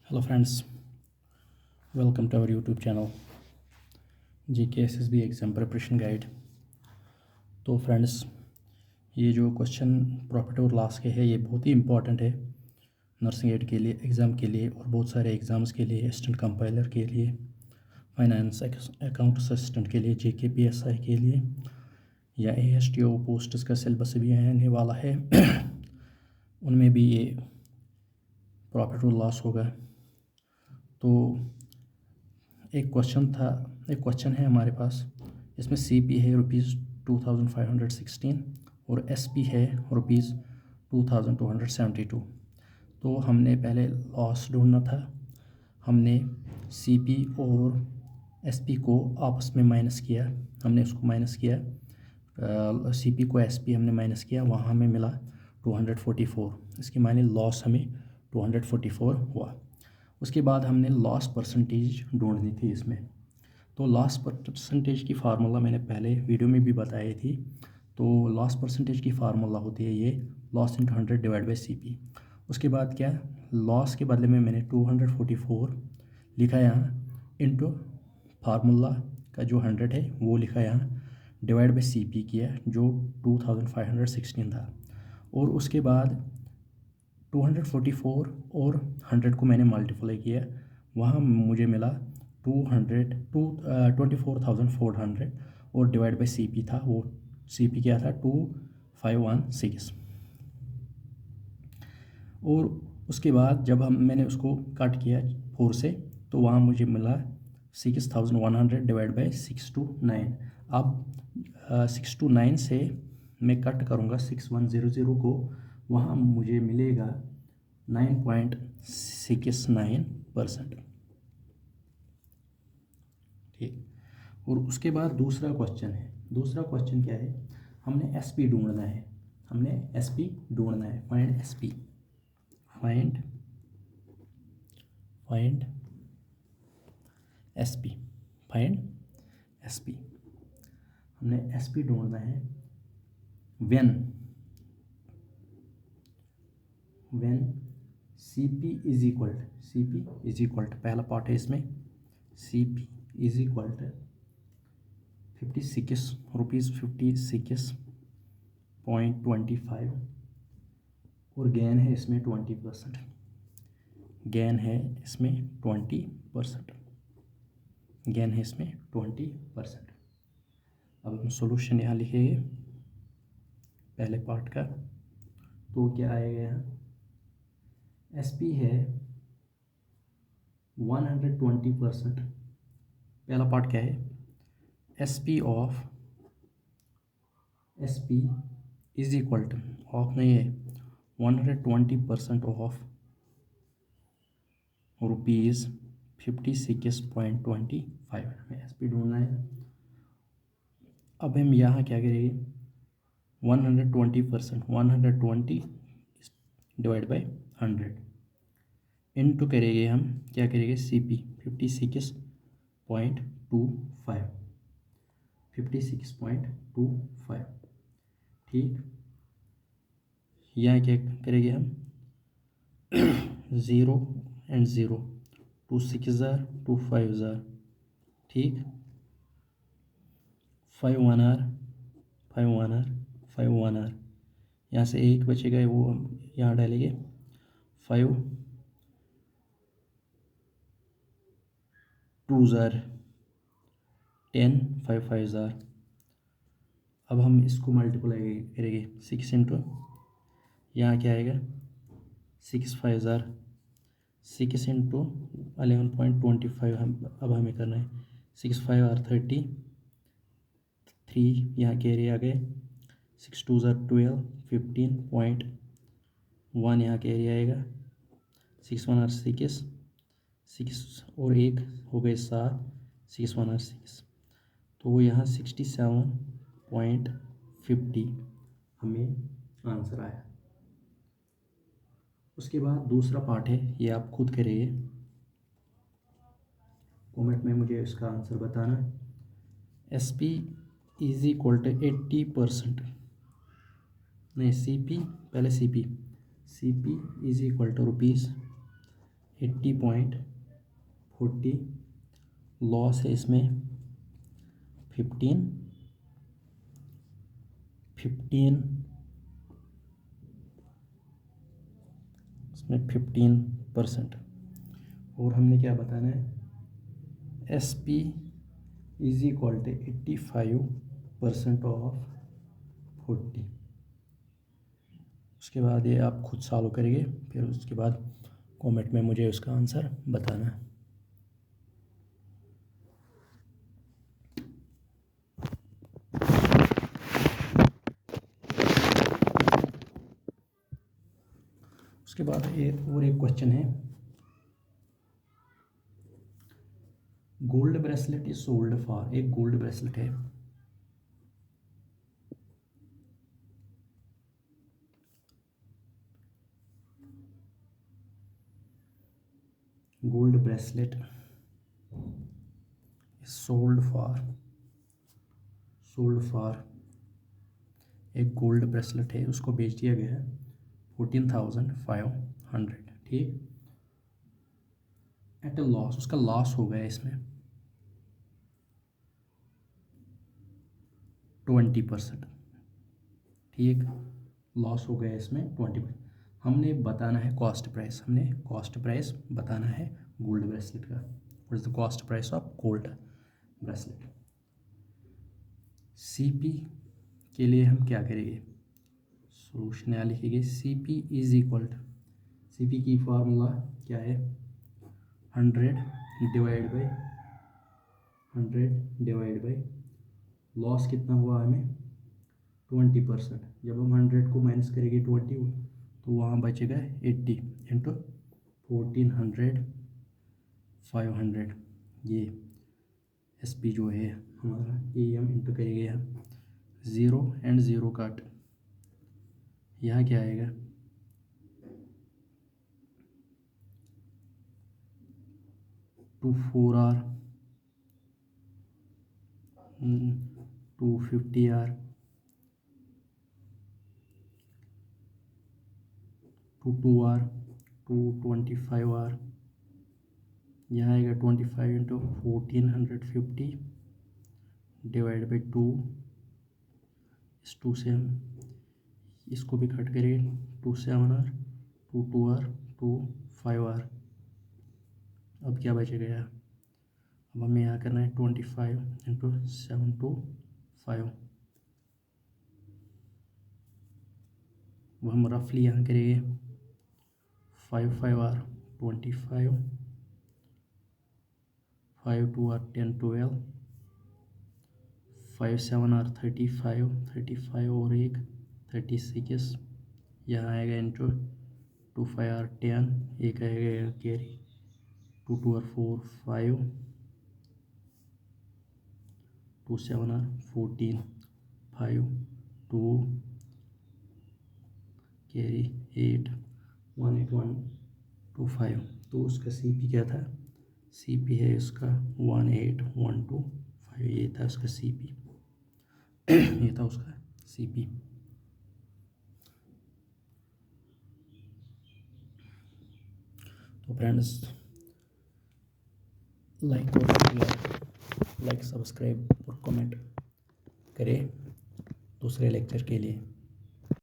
Hello friends, welcome to our YouTube channel GK SSB exam preparation guide. तो friends, ये जो question profit और loss के है ये बहुत ही इंपॉर्टेंट है नर्सिंग एड के लिए, एग्ज़ाम के लिए और बहुत सारे एग्ज़ाम्स के लिए, असिस्टेंट कंपाइलर के लिए, फाइनेंस अकाउंट असिस्टेंट के लिए, जेके पीएसआई के लिए या एएसटीओ पोस्ट्स का सिलेबस भी आने वाला है उनमें भी ये प्रॉफिट और लॉस होगा। तो एक क्वेश्चन है हमारे पास, इसमें सीपी है ₹2516 और एसपी है ₹2272। तो हमने पहले लॉस ढूंढना था। हमने सीपी और एसपी को आपस में माइनस किया, हमने उसको माइनस किया, सीपी को एसपी हमने माइनस किया, वहाँ हमें मिला 244। इसके मायने लॉस हमें 244 हुआ। उसके बाद हमने लॉस परसेंटेज ढूंढनी थी इसमें। तो लॉस परसेंटेज की फार्मूला मैंने पहले वीडियो में भी बताई थी। तो लॉस परसेंटेज की फार्मूला होती है ये loss into 100 divide by CP. उसके बाद क्या, लॉस के बदले में मैंने 244 लिखा यहाँ, इंटू फार्मूला का जो 100 है वो लिखा यहाँ, डिवाइड बाई सीपी किया जो 2516 था। और उसके बाद 244 और 100 को मैंने मल्टीप्लाई किया, वहाँ मुझे मिला 24,400 और डिवाइड बाई सीपी था, वो सीपी क्या था 2516। और उसके बाद जब मैंने उसको कट किया 4 से, तो वहाँ मुझे मिला 6100 डिवाइड बाई 629। अब 629 से मैं कट करूँगा 6100 को, वहाँ मुझे मिलेगा 9.69%। ठीक। और उसके बाद दूसरा क्वेश्चन क्या है, हमने एसपी ढूंढना है, फाइंड एसपी, फाइंड एसपी। हमने एसपी ढूंढना है when CP is equal to पहला पार्ट है इसमें, सीपी इज इक्वल टू 56.25 और गेन है इसमें 20%। गेन है इसमें 20%। अब हम सॉल्यूशन यहाँ लिखेंगे पहले पार्ट का। तो क्या आएगा यहाँ, एसपी है 120%। पहला पार्ट क्या है, SP is equal to, of नहीं है, 120% ऑफ ₹56.25 हमें एसपी ढूंढना है। अब हम यहाँ क्या करेंगे, 120 डिवाइड बाई 100 इनटू करेंगे, हम क्या करेंगे, सीपी 56.25। ठीक, यहाँ क्या करेंगे हम 0 एंड 0, 2 6 ज़ार 2 5 ज़ार, ठीक, 5 1 आर 5 1 आर, यहाँ से एक बचेगा वो हम यहाँ डालेंगे 5 2 ज़ार 10 5 5 ज़ार। अब हम इसको मल्टीप्लाई करेंगे 6 इंटू, यहाँ क्या आएगा 6 5 ज़ार 6 इंटू 11.25 हम अब हमें करना है, 6 5 आर 30, 3 यहाँ कैरी आ गए, 6 2 ज़ार 12, 15.1 यहाँ कैरी आएगा, 6 1 आर 6 और 1 हो गए 7, 6 1 आर 6, तो यहाँ 67.50 हमें आंसर आया। उसके बाद दूसरा पार्ट है, ये आप खुद करिए, कमेंट में मुझे इसका आंसर बताना। एसपी इज इक्वल टू 80%, नहीं सीपी, पहले CP is equal to 80.40, loss है इसमें 15 इसमें 15%। और हमने क्या बताना है, SP is equal to 85% of 40। उसके बाद ये आप खुद सॉल्व करेंगे, फिर उसके बाद कमेंट में मुझे उसका आंसर बताना है। उसके बाद एक क्वेश्चन है, gold bracelet is sold for, एक गोल्ड ब्रेसलेट है, gold bracelet is sold for एक गोल्ड ब्रेसलेट है, उसको बेच दिया गया है 14,500, ठीक, एट अ लॉस, उसका लॉस हो गया इसमें 20%, ठीक, लॉस हो गया इसमें 20%। हमने बताना है कॉस्ट प्राइस, बताना है गोल्ड ब्रेसलेट का। What is the cost price of gold bracelet. CP के लिए हम क्या करेंगे, सोल्यूशन यहाँ लिखेंगे, CP is equal to, CP की फार्मूला क्या है, 100 डिवाइड बाई लॉस कितना हुआ हमें 20%। जब हम 100 को माइनस करेंगे 20 तो वहाँ बचेगा 80 इंटू 1400 500, ये SP जो है हमारा, ये हम इंटू करेंगे यहाँ 0 एंड 0 काट, यहाँ क्या आएगा 24R 250R 22R 225R, यहाँ आएगा 25 इंटू 1450 डिवाइड बाई 2, इस 2 से हम इसको भी कट करेंगे, 2 7R 2 2R 2 5R। अब क्या बचेगा यहाँ, अब हमें यहाँ करना है 25 इंटू 725, वो हम रफली यहाँ करेंगे 5 5R 25, 5 2R 10 12, 5 7R 35 और एक 36, यहाँ आएगा इंटू 2 5R 10, एक आएगा कैरी 2 2R 4 5, 2 7R 14 5 2 कैरी 8 1 8 1 2 5। तो उसका CP क्या था, CP है इसका 18125, ये था उसका CP ये था उसका CP। तो फ्रेंड्स, लाइक सब्सक्राइब और कमेंट करें दूसरे लेक्चर के लिए।